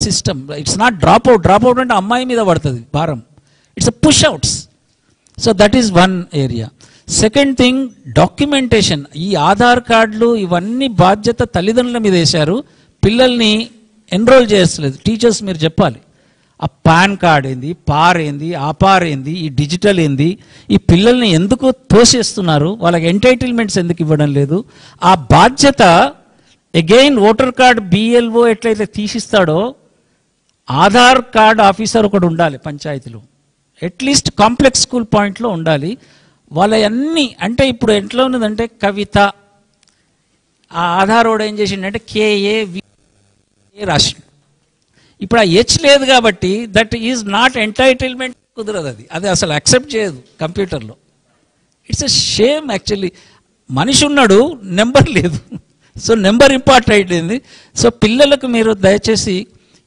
System. It's not drop out అంటే అమ్మాయి మీద పడుతుంది భారం. It's push outs. So that is one area. Second thing, documentation. ఈ ఆధార్ కార్డులు ఇవన్నీ బాధ్యత తల్లిదండ్రుల మీద వేశారు, పిల్లల్ని ఎన్రోల్ చేయట్లేదు. టీచర్స్ మీరు చెప్పాలి, ఆ పాన్ కార్డ్ ఏంది, పార్ ఏంది, ఆపార్ ఏంది, ఈ డిజిటల్ ఏంది, ఈ పిల్లల్ని ఎందుకు తోసేస్తున్నారు, వాళ్ళకి ఎంటైటిల్మెంట్స్ ఎందుకు ఇవ్వడం లేదు. ఆ బాధ్యత అగైన్ ఓటర్ కార్డ్ బిఎల్ఓ ఎట్లయితే తీసిస్తాడో ఆధార్ కార్డ్ ఆఫీసర్ ఒకడు ఉండాలి పంచాయతీలో, అట్లీస్ట్ కాంప్లెక్స్ స్కూల్ పాయింట్లో ఉండాలి. వాళ్ళ అన్నీ అంటే ఇప్పుడు ఎట్లా ఉన్నదంటే కవిత ఆ ఆధారోడు ఏం చేసిండంటే KAV రాసిండు. ఇప్పుడు ఆ హెచ్ లేదు కాబట్టి దట్ ఈజ్ నాట్ ఎంటైటిల్మెంట్, కుదరదు. అది అసలు యాక్సెప్ట్ చేయదు కంప్యూటర్లో. It's a shame actually. మనిషి ఉన్నాడు, నెంబర్ లేదు. సో నెంబర్ ఇంపార్టెంట్ అయింది. సో పిల్లలకు మీరు దయచేసి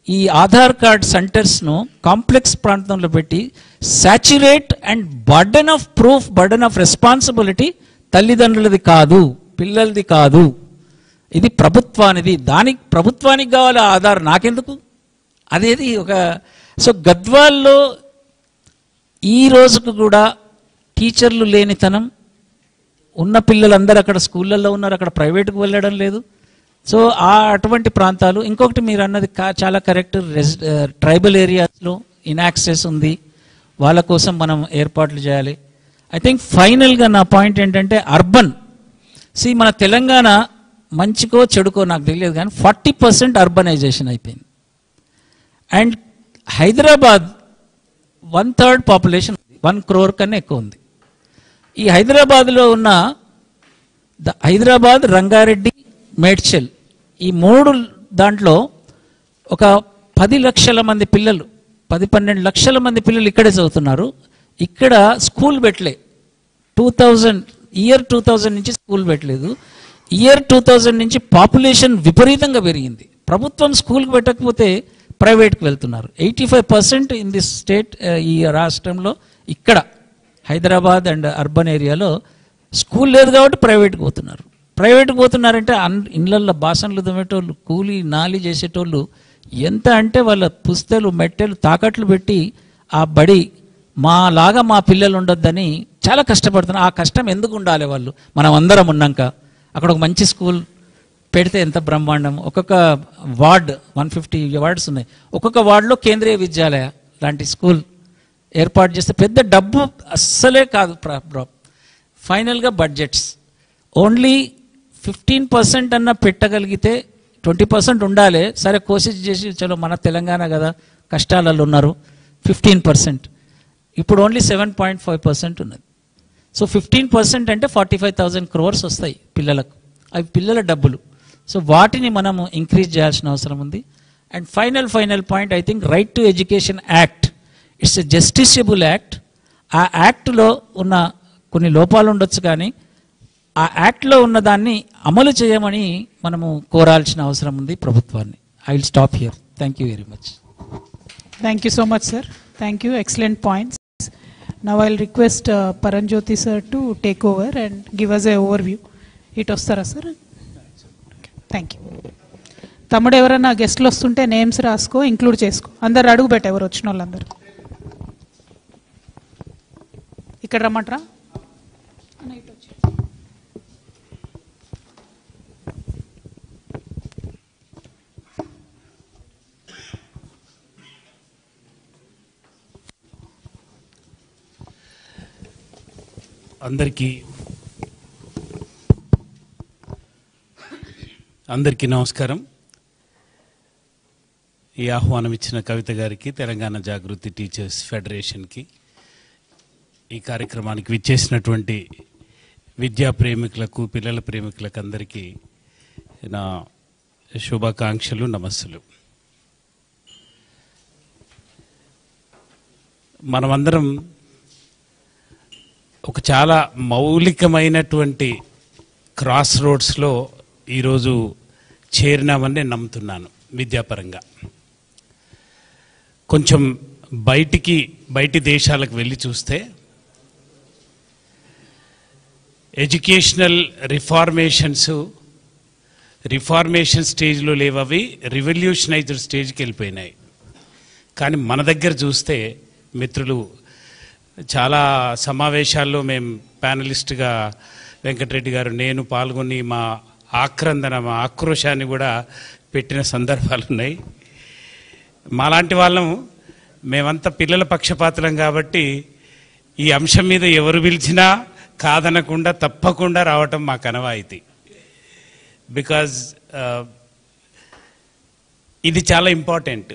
ఈ ఆధార్ కార్డ్ సెంటర్స్ను కాంప్లెక్స్ ప్రాంతంలో పెట్టి saturate and burden of proof, burden of responsibility తల్లిదండ్రులది కాదు, పిల్లలది కాదు, ఇది ప్రభుత్వానిది. ప్రభుత్వానికి కావాలి ఆధార్, నాకెందుకు అదేది ఒక. సో గద్వాల్లో ఈ రోజుకు కూడా టీచర్లు లేనితనం, ఉన్న పిల్లలందరూ అక్కడ స్కూళ్ళల్లో ఉన్నారు, అక్కడ ప్రైవేట్కి వెళ్ళడం లేదు. సో అటువంటి ప్రాంతాలు. ఇంకొకటి మీరు అన్నది చాలా కరెక్ట్, ట్రైబల్ ఏరియాస్లో ఇన్యాక్సెస్ ఉంది, వాళ్ళ కోసం మనం ఏర్పాట్లు చేయాలి. ఐ థింక్ ఫైనల్గా నా పాయింట్ ఏంటంటే అర్బన్. మన తెలంగాణ మంచికో చెడుకో నాకు తెలియదు కానీ 40% అర్బనైజేషన్ అయిపోయింది. అండ్ హైదరాబాద్ 1/3 పాపులేషన్, 1 crore కన్నా ఎక్కువ ఉంది. ఈ హైదరాబాద్లో ఉన్న హైదరాబాద్, రంగారెడ్డి, మేడ్చల్, ఈ 3 దాంట్లో ఒక 10 లక్షల మంది పిల్లలు, 10-12 లక్షల మంది పిల్లలు ఇక్కడే చదువుతున్నారు. ఇక్కడ స్కూల్ పెట్టలే. 2000 నుంచి స్కూల్ పెట్టలేదు. 2000 నుంచి పాపులేషన్ విపరీతంగా పెరిగింది. ప్రభుత్వం స్కూల్కి పెట్టకపోతే ప్రైవేట్కి వెళ్తున్నారు. 85% ఇన్ దిస్ స్టేట్, ఈ రాష్ట్రంలో ఇక్కడ హైదరాబాద్ అండ్ అర్బన్ ఏరియాలో స్కూల్ లేదు కాబట్టి ప్రైవేట్కి పోతున్నారు. ప్రైవేట్కి పోతున్నారంటే ఇళ్ళల్లో బాసన్లు తోమేటోళ్ళు, కూలీ నాలి చేసేటోళ్ళు ఎంత అంటే వాళ్ళ పుస్తలు మెట్టెలు తాకట్లు పెట్టి ఆ బడి మాలాగా మా పిల్లలు ఉండొద్దని చాలా కష్టపడుతున్నారు. ఆ కష్టం ఎందుకు ఉండాలి వాళ్ళు, మనం అందరం ఉన్నాక. అక్కడ ఒక మంచి స్కూల్ పెడితే ఎంత బ్రహ్మాండం. ఒక్కొక్క వార్డ్ 150 వార్డ్స్ ఉన్నాయి, ఒక్కొక్క వార్డులో కేంద్రీయ విద్యాలయ లాంటి స్కూల్ ఏర్పాటు చేస్తే పెద్ద డబ్బు అస్సలే కాదు. ఫైనల్గా బడ్జెట్స్ ఓన్లీ 15% అన్న పెట్టగలిగితే, 20% ఉండాలి. సరే కోషిష్ చేసి చలో మన తెలంగాణ కదా కష్టాలలో ఉన్నారు, 15%. ఇప్పుడు ఓన్లీ 7.5% ఉన్నది. సో 15% అంటే 45,000 crores వస్తాయి పిల్లలకు. అవి పిల్లల డబ్బులు. సో వాటిని మనము ఇంక్రీజ్ చేయాల్సిన అవసరం ఉంది. And final point, I think right to education act, it's a justiciable act. ఆ యాక్ట్లో ఉన్న కొన్ని లోపాలు ఉండొచ్చు కానీ ఆ యాక్ట్లో ఉన్న దాన్ని అమలు చేయమని మనము కోరాల్సిన అవసరం ఉంది ప్రభుత్వాన్ని. I will stop here. Thank you very much. Thank you so much sir. Thank you. Excellent points. Now I'll request Paranjyoti sir to take over and give us a overview. ఇటు వస్తారా సార్? Thank you. తమ్ముడు ఎవరైనా గెస్ట్లు వస్తుంటే names రాసుకో, include చేసుకో. అందరు అడుగు పెట్ట, ఎవరు వచ్చిన వాళ్ళందరూ ఇక్కడ రమ్మంటారా? అందరికీ నమస్కారం. ఈ ఆహ్వానం ఇచ్చిన కవిత గారికి, తెలంగాణ జాగృతి టీచర్స్ ఫెడరేషన్కి, ఈ కార్యక్రమానికి విచ్చేసినటువంటి విద్యా ప్రేమికులకు, పిల్లల ప్రేమికులకు అందరికీ నా శుభాకాంక్షలు, నమస్సులు. మనమందరం ఒక చాలా మౌలికమైనటువంటి క్రాస్ రోడ్స్లో ఈరోజు చేరినామని నేను నమ్ముతున్నాను. విద్యాపరంగా కొంచెం బయటి దేశాలకు వెళ్ళి చూస్తే ఎడ్యుకేషనల్ రిఫార్మేషన్స్ రిఫార్మేషన్ స్టేజ్లో లేవు, అవి రివల్యూషనైజ్డ్ స్టేజ్కి వెళ్ళిపోయినాయి. కానీ మన దగ్గర చూస్తే మిత్రులు చాలా సమావేశాల్లో మేము ప్యానలిస్ట్గా వెంకటరెడ్డి గారు నేను పాల్గొని మా ఆక్రందన మా ఆక్రోశాన్ని కూడా పెట్టిన సందర్భాలు ఉన్నాయి. మాలాంటి వాళ్ళం మేమంతా పిల్లల పక్షపాతులం కాబట్టి ఈ అంశం మీద ఎవరు పిలిచినా కాదనకుండా తప్పకుండా రావటం మా కనవాయితీ. బికాజ్ ఇది చాలా ఇంపార్టెంట్.